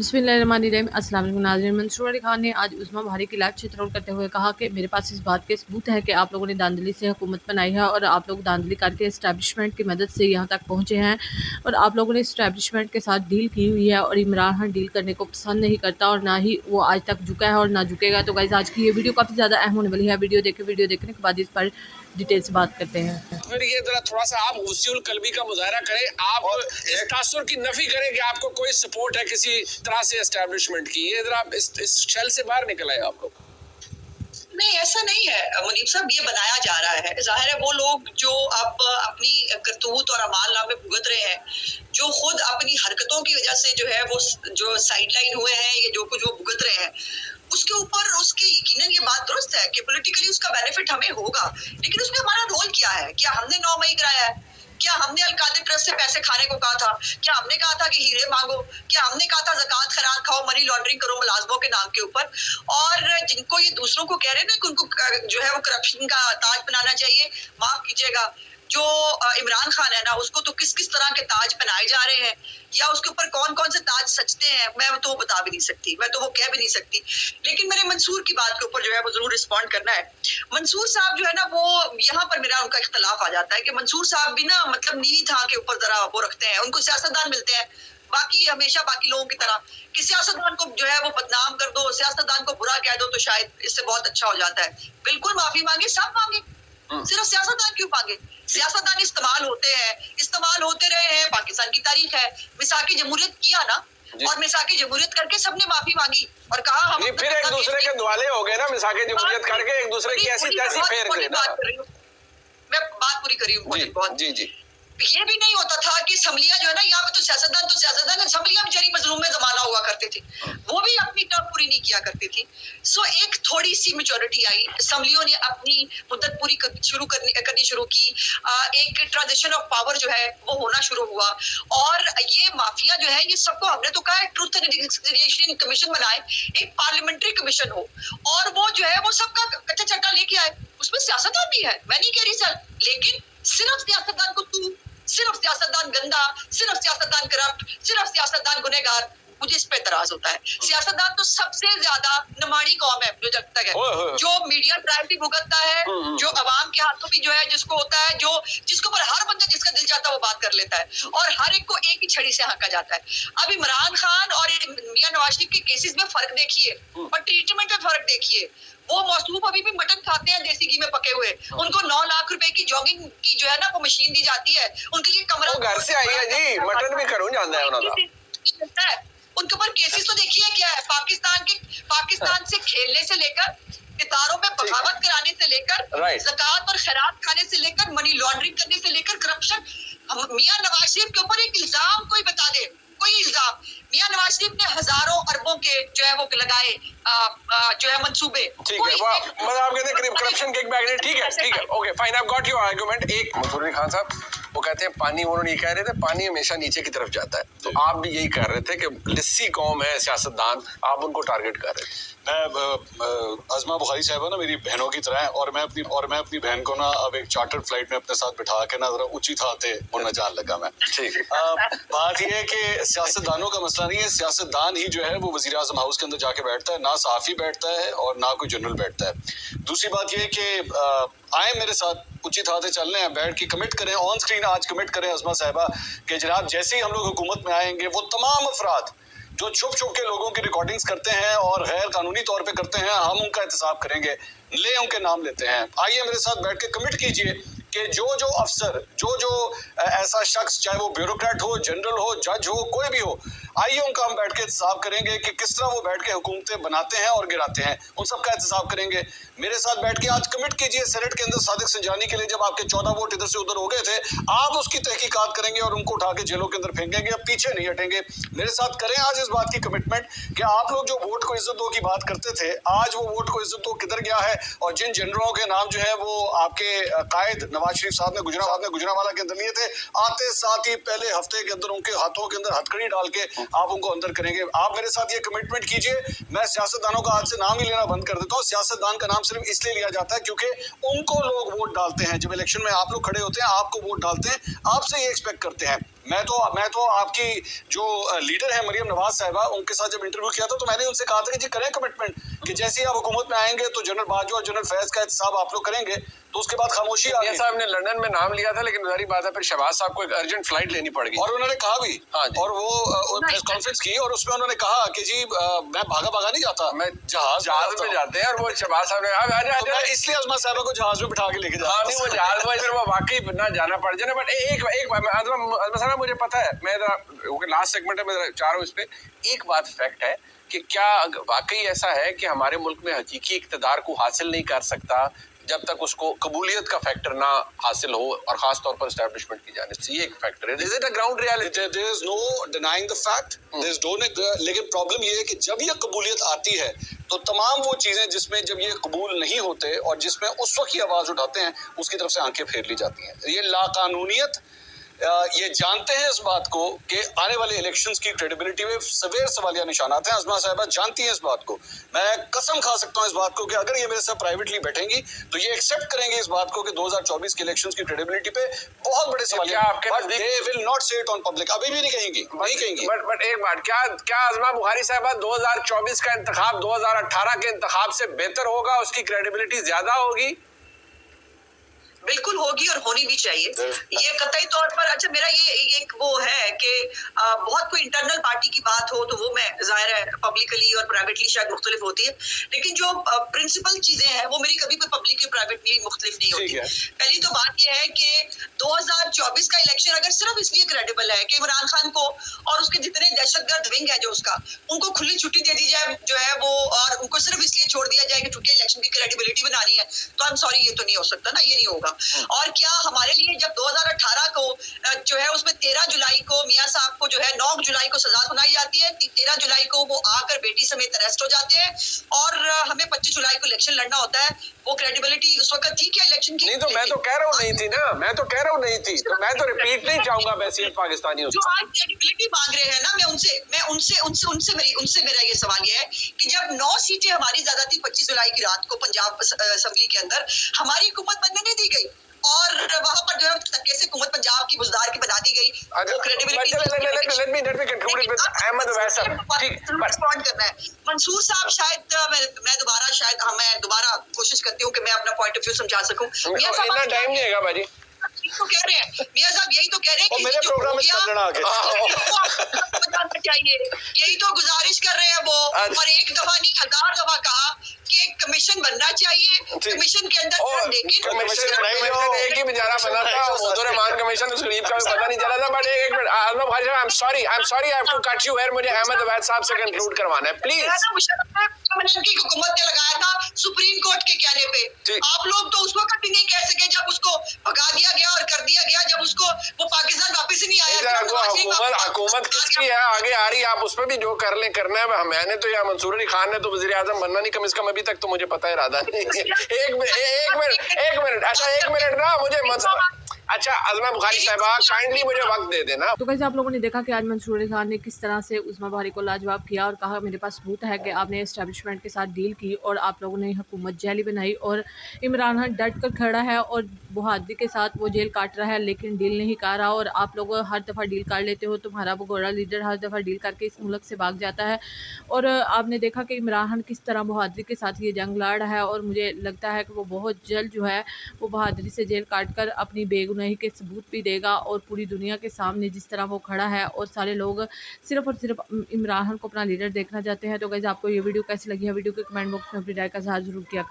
बिस्मिल्लाहिर्रहमानिर्रहीम। अस्सलाम वालेकुम नाज़रीन। मंसूर अली खान ने आज उस्मा भारी की लाइव चित्रण करते हुए कहा कि मेरे पास इस बात के सबूत है कि आप लोगों ने धांधली से हुकूमत बनाई है और आप लोग धांधली करके इस्टेब्लिशमेंट की मदद से यहाँ तक पहुँचे हैं और आप लोगों ने इस्टेब्लिशमेंट के साथ डील की हुई है और इमरान खान डील करने को पसंद नहीं करता और ना ही वो आज तक झुका है और ना झुकेगा। तो गाइस आज की ये वीडियो काफ़ी ज़्यादा अहम होने वाली है। वीडियो देखने के बाद इस पर डिटेल से बात करते हैं। फिर ये जरा थोड़ा सा आप गुस्सुल कल्बी का मुजाहरा करें, आप इस तासुर की नफी करें कि आपको कोई सपोर्ट है किसी तरह से एस्टेब्लिशमेंट की। ये जरा इस शेल से बाहर निकल आए आप लोग। नहीं, ऐसा नहीं है मुनीब साहब, ये बनाया जा रहा है। जाहिर है वो लोग जो अब अपनी करतूत और अमाल नामे भुगत रहे हैं, जो खुद अपनी हरकतों की वजह से जो है वो जो साइडलाइन हुए हैं, ये जो कुछ वो भुगत रहे हैं, उसके ऊपर उसके यकीनन ये बात दुरुस्त है कि पॉलिटिकली उसका बेनिफिट हमें होगा। लेकिन उसमें हमारा रोल क्या है? क्या हमने 9 मई कराया है? क्या हमने अलकादिर ट्रस्ट से पैसे खाने को कहा था? क्या हमने कहा था कि हीरे मांगो? क्या हमने कहा था ज़कात खैरात खाओ, मनी लॉन्ड्रिंग करो मुलाजमों के नाम के ऊपर? और जिनको ये दूसरों को कह रहे हैं ना कि उनको जो है वो करप्शन का ताज बनाना चाहिए, माफ कीजिएगा, जो इमरान खान है ना, उसको तो किस किस तरह के ताज पहनाए जा रहे हैं या उसके ऊपर कौन कौन से ताज सचते हैं, मैं तो बता भी नहीं सकती, मैं तो वो कह भी नहीं सकती। लेकिन मेरे मंसूर की बात के ऊपर जो है वो जरूर रिस्पॉन्ड करना है। मंसूर साहब जो है ना, वो यहाँ पर मेरा उनका इख्तलाफ आ जाता है कि मंसूर साहब भी ना मतलब नीवी था के ऊपर जरा वो रखते हैं, उनको सियासतदान मिलते हैं बाकी हमेशा बाकी लोगों की तरह कि सियासतदान को जो है वो बदनाम कर दो, सियासतदान को बुरा कह दो तो शायद इससे बहुत अच्छा हो जाता है। बिल्कुल माफी मांगे, सब मांगे, सिर्फ सियासतदान क्यों मांगे? सियासतदान इस्तेमाल होते हैं, इस्तेमाल होते रहे हैं, पाकिस्तान की तारीख है। मिसाकी जमहूरियत किया ना, और मिसाकी जमहूरियत करके सबने माफी मांगी और कहा हम फिर एक दूसरे के दुआले हो गए ना, मिसाकी जमहूरियत करके एक दूसरे की ऐसी तैसी फेर गए ना। मैं बात पूरी करी हूँ। जी जी। ये भी नहीं होता था कि असम्बलियां जो है ना, यहाँ पे तो सियासतदान असम्बलियां बेचारी मजलूम में जमाना हुआ करते थे, वो भी अपनी टर्म पूरी नहीं किया करते थे। सो एक थोड़ी सी मेच्योरिटी आई, असम्बलियों ने अपनी मुद्दत पूरी करनी शुरू की, एक ट्रांजिशन ऑफ पावर जो है वो होना शुरू हुआ और ये माफिया जो है, ये सबको हमने तो कहा है ट्रूथ एंड रिकंसिलिएशन कमीशन बनाए, एक पार्लियामेंट्री कमीशन हो और वो जो है वो सबका कच्चा चट्टा लेके आए। उसमें सियासतदान भी है, मैं नहीं कह रही सर, लेकिन सिर्फ सियासतदान को तू, सिर्फ सियासतदान गंदा, सिर्फ सियासतदान करप्ट, सिर्फ सियासतदान गुनहगार, मुझे इस पे एतराज होता है। सियासतदान तो सबसे ज्यादा नमाड़ी कौम है जो जब तक है, जो मीडिया ट्रायल भी भुगतता है, जो अवाम के हाथों भी जो है जिसको होता है, जो जिसके ऊपर हर बंदा जिसका दिल चाहता है वो बात कर लेता है और हर एक को एक ही छड़ी से हाँका जाता है। अब इमरान खान और मियां नवाज शरीफ के केसेस में फर्क देखिए और ट्रीटमेंट में फर्क देखिए। वो मौसूफ अभी भी मटन खाते हैं देसी घी में पके हुए, उनको 9 लाख रुपए की जॉगिंग की जो है ना वो मशीन दी जाती है, उनके लिए कमरा घर से आई है जी, मटन भी करूं जानता है उन्होंने। उनके ऊपर केसेस तो देखिए क्या है, पाकिस्तान से खेलने से लेकर, इतारों में बगावत कराने से लेकर, ज़कात और खैरात खाने से लेकर, मनी लॉन्ड्रिंग करने से लेकर, करप्शन। मियां नवाज शरीफ के ऊपर एक इल्जाम कोई बता दे, कोई इल्जाम। मियां नवाज शरीफ ने हजारों अरबों के जो है वो लगाए जो है मंसूबे। ठीक है, मतलब आप कहते हैं करप्शन किक बैक, ठीक है, okay fine, I got your argument. एक मंसूर अली खान साहब वो कहते हैं पानी, उन्होंने ये कह रहे थे पानी हमेशा नीचे की तरफ जाता है, तो आप भी यही कह रहे थे कि लिस्सी कौम है सियासतदान, आप उनको टारगेट कर रहे थे। मैं अज़मा बुखारी साहिबा ना मेरी बहनों की तरह है और मैं अपनी बहन को ना अब एक चार्टर्ड फ्लाइट में अपने साथ बिठा के ना जरा ऊंची थाते होना जान लगा मैं। ठीक है, बात यह है कि सियासतदानों का मसला नहीं है, सियासतदान ही जो है वो वज़ीर आज़म हाउस के अंदर जाके बैठता है, ना सहाफ़ी बैठता है और ना कोई जनरल बैठता है। दूसरी बात यह है कि आए मेरे साथ ऊंची थाते चलने हैं, बैठ के कमिट करें ऑन स्क्रीन, आज कमिट करें अज़मा साहिबा कि जनाब जैसे ही हम लोग हुकूमत में आएंगे वो तमाम अफराद जो छुप छुप के लोगों की रिकॉर्डिंग्स करते हैं और गैर कानूनी तौर पे करते हैं, हम उनका एहतसाब करेंगे, ले उनके नाम लेते हैं। आइए मेरे साथ बैठ के कमिट कीजिए कि जो अफसर, जो ऐसा शख्स, चाहे वो ब्यूरोक्रेट हो, जनरल हो, जज हो, कोई भी हो, आइए उनका हम बैठ के एहतसाब करेंगे कि किस तरह वो बैठ के हुकूमतें बनाते हैं और गिराते हैं, उन सब का एहतसाब करेंगे। मेरे साथ बैठ के आज कमिट कीजिए सेनेट के अंदर सादिक संजानी के लिए जब आपके 14 वोट इधर से उधर हो गए थे, आप उसकी तहकीकात करेंगे और उनको उठा के जेलों के अंदर फेंकेंगे, अब पीछे नहीं हटेंगे। मेरे साथ करें आज इस बात की कमिटमेंट कि आप लोग जो वोट को इज्जत दो की बात करते थे, आज वो वोट को इज्जत दो किधर गया है और जिन जनरलों के नाम जो है वो आपके कायद नवाज शरीफ साहब ने गुजरांवाला के अंदर लिए थे, आते साथ ही पहले हफ्ते के अंदर उनके हाथों के अंदर हथकड़ी डाल के आप उनको अंदर करेंगे। आप मेरे साथ ये कमिटमेंट कीजिए। मैं सियासतदानों का आज से नाम ही लेना बंद कर देता हूँ। सियासतदान का नाम सिर्फ इसलिए लिया जाता है क्योंकि उनको लोग वोट डालते हैं, जब इलेक्शन में आप लोग खड़े होते हैं आपको वोट डालते हैं, आपसे ये एक्सपेक्ट करते हैं। मैं तो आपकी जो लीडर है मरियम नवाज साहिबा, उनके साथ जब इंटरव्यू किया था तो मैंने उनसे कहा था कि जी करें कमिटमेंट कि जैसे ही आप हुकूमत में आएंगे तो जनरल बाजवा और जनरल फैज का एहतसाब आप लोग करेंगे, तो उसके बाद खामोशी आ मियां गई। साहब ने लंदन में नाम लिया था, लेकिन जारी बात है फिर शहबाज साहब को एक अर्जेंट फ्लाइट लेनी पड़ गई और उन्होंने कहा भी, हाँ जी। और वो प्रेस कॉन्फ्रेंस की और उसमें उन्होंने कहा कि जी मैं भागा नहीं जाता, मैं जहाज में जाते हैं, और वो शहबाज साहब ने तो मैं इसलिए अजमा साहबा को जहाज में बिठा के लेके हाँ जाता नहीं, वो जहाज में फिर वो वाकई ना जाना पड़ जाए। बट एक अजमा साहब, मुझे पता है, मैं लास्ट सेगमेंट है, मैं चाह रहा हूँ इस पे एक बात फैक्ट है कि क्या वाकई ऐसा है कि हमारे मुल्क में हकीकी इक़्तिदार को हासिल नहीं कर सकता जब तक उसको कबूलियत का फैक्टर ना हासिल हो, और खास तौर पर एस्टैब्लिशमेंट की जानिब से ये एक फैक्टर है। Is it a ground reality? There is no denying the fact. लेकिन प्रॉब्लम ये है कि जब ये कबूलियत आती है तो तमाम वो चीजें जिसमें जब ये कबूल नहीं होते और जिसमें उस वक्त ये आवाज उठाते हैं उसकी तरफ से आंखें फेर ली जाती हैं। ये लाकानूनियत, ये जानते हैं इस बात को कि आने वाले इलेक्शंस की क्रेडिबिलिटी में सवेर सवालिया निशानात हैं। अजमा साहिबा जानती हैं इस बात को। मैं कसम खा सकता हूं इस बात को कि अगर ये मेरे साथ प्राइवेटली बैठेंगी तो ये एक्सेप्ट करेंगे इस बात को कि 2024 के इलेक्शंस की क्रेडिबिलिटी पे बहुत बड़े सवालिया, बट दे विल नॉट से इट ऑन पब्लिक। अभी भी नहीं कहेंगी। बट एक बात, क्या अजमा बुखारी साहिबा 2024 का इंतखाब 2018 के इंतखाब से बेहतर होगा? उसकी क्रेडिबिलिटी ज्यादा होगी? बिल्कुल होगी और होनी भी चाहिए। ये कतई तौर पर, अच्छा मेरा ये एक वो है कि बहुत कोई इंटरनल पार्टी की बात हो तो वो मैं जाहिर है पब्लिकली और प्राइवेटली शायद मुख्तलिफ होती है, लेकिन जो प्रिंसिपल चीजें हैं वो मेरी कभी भी पब्लिकली प्राइवेटली मुख्तलिफ नहीं होती। पहली तो बात यह है कि 2024 का इलेक्शन अगर सिर्फ इसलिए क्रेडिबल है कि इमरान खान को और उसके जितने दहशतगर्द विंग है जो उसका, उनको खुली छुट्टी दे दी जाए जो है वो, और उनको सिर्फ इसलिए छोड़ दिया जाए कि छुट्टी इलेक्शन की क्रेडिबिलिटी बनानी है, तो आई एम सॉरी, ये तो नहीं हो सकता ना, ये नहीं होगा। और क्या हमारे लिए जब 2018 को जो है उसमें 13 जुलाई को मियां साहब को जो है 9 जुलाई को सजा सुनाई जाती है, 13 जुलाई को वो आकर बेटी समेत अरेस्ट हो जाते हैं और हमें 25 जुलाई को इलेक्शन लड़ना होता है। वो क्रेडिबिलिटी उस वक्त थी क्या इलेक्शन की? नहीं तो मैं तो कह रहा हूँ नहीं थी ना, मैं तो कह रहा हूँ नहीं थी, तो मैं तो रिपीट नहीं चाहूंगा वैसे पाकिस्तानियों जो आज क्रेडिबिलिटी मांग रहे हैं ना, उनसे मेरा ये सवाल ये है कि जब 9 सीटें हमारी ज्यादा थी 25 जुलाई की रात को पंजाब असेंबली के अंदर, हमारी हुकूमत बनने नहीं दी गई और वहां पर जो है कैसे हुकूमत पंजाब की बुजदार की बना दी गई, वो क्रेडिबिलिटी। रिस्पॉन्ड करना है मंसूर साहब, शायद मैं दोबारा कोशिश करती हूँ कि मैं अपना पॉइंट ऑफ व्यू समझा सकूं। मियां साहब इतना टाइम नहीं है बाजी, तो कह रहे हैं मियां साहब, यही तो कह रहे हैं कि मेरे प्रोग्राम में चाहिए, यही तो गुजारिश कर रहे हैं वो, और एक दफा नहीं 1000 दफा कहा कि एक कमीशन बनना चाहिए, कमीशन के अंदर लेकिन एक ही बेचारा बना था, रहमान कमीशन, उस गरीब का भी पता नहीं चला था। बट एक मिनट आजमा भाई साहब, I am sorry I have to cut you here, मुझे अहमद अवैध साहब से कंक्लूड करवाना है प्लीज। की हुकूमत ने लगाया था सुप्रीम कोर्ट के कहने पे, आप लोग तो उस वक्त भी नहीं कह सके जब उसको भगा दिया गया और कर दिया गया, जब उसको वो पाकिस्तान वापस ही नहीं आया। हुकूमत किसकी है आगे आ रही है, आप उसमें भी जो कर ले करना है। मैंने तो या मंसूर अली खान ने तो वजीर आजम बनना नहीं, कम से कम अभी तक तो मुझे पता है इरादा नहीं। एक मिनट अच्छा, एक मिनट ना मुझे अच्छा अजमा बुखारी साहिबा काइंडली मुझे वक्त दे देना। तो कैसे आप लोगों ने देखा कि आज मंसूर अली खान ने किस तरह से उस्मा बहारी को लाजवाब किया और कहा मेरे पास सबूत है कि आपने एस्टैब्लिशमेंट के साथ डील की और आप लोगों ने हुकूमत जैली बनाई, और इमरान खान डट कर खड़ा है और बहादुरी के साथ वो जेल काट रहा है लेकिन डील नहीं कर रहा। और आप लोग हर दफ़ा डील कर लेते हो, तुम्हारा भगोड़ा लीडर हर दफ़ा डील करके इस मुल्क से भाग जाता है। और आपने देखा कि इमरान खान किस तरह बहादुरी के साथ ये जंग लड़ रहा है, और मुझे लगता है कि वो बहुत जल्द जो है वो बहादुरी से जेल काट कर अपनी बेगुनाही के सबूत भी देगा, और पूरी दुनिया के सामने जिस तरह वो खड़ा है और सारे लोग सिर्फ और सिर्फ इमरान खान को अपना लीडर देखना चाहते हैं। तो गाइस आपको ये वीडियो कैसी लगी है, वीडियो के कमेंट बॉक्स में अपनी राय का इज़हार जरूर किया करें।